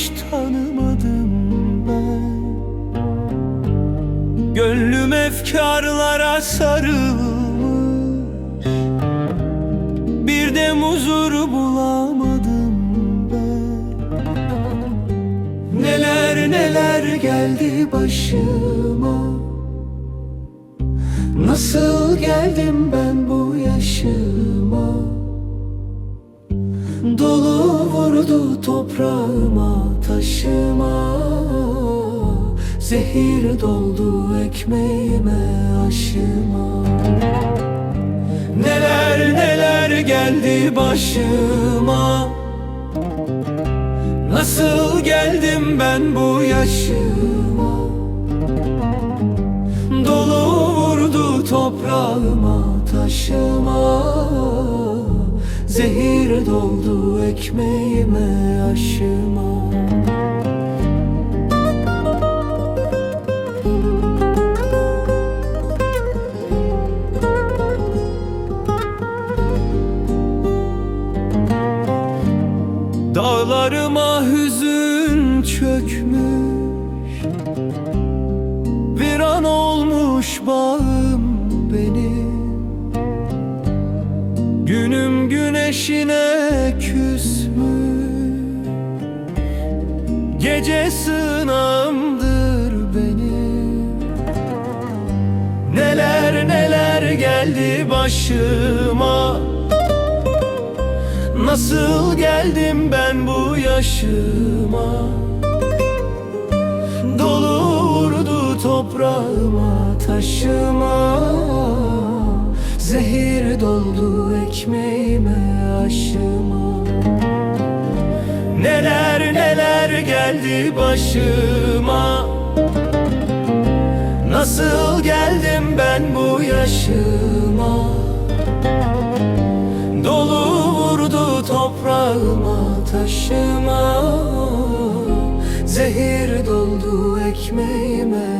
hiç tanımadım ben. Gönlüm efkarlara sarılmış, bir dem huzur bulamadım ben. Neler neler geldi başıma, nasıl geldim ben bu yaşıma? Dolu vurdu toprağıma, taşıma, zehir doldu ekmeğime, aşıma. Neler neler geldi başıma, nasıl geldim ben bu yaşıma? Dolu vurdu toprağıma, taşıma, zehir doldu ekmeğime, aşıma. Dağlarıma hüzün çökmüş, viran olmuş bağım benim. Günüm güneşine küsmüş, gece sığınağımdır benim. Neler neler geldi başıma, nasıl geldim ben bu yaşıma? Dolu vurdu toprağıma, taşıma, zehir doldu ekmeğime, aşıma. Neler neler geldi başıma, nasıl geldim ben bu yaşıma? Dolu vurdu toprağıma, taşıma, zehir doldu ekmeğime,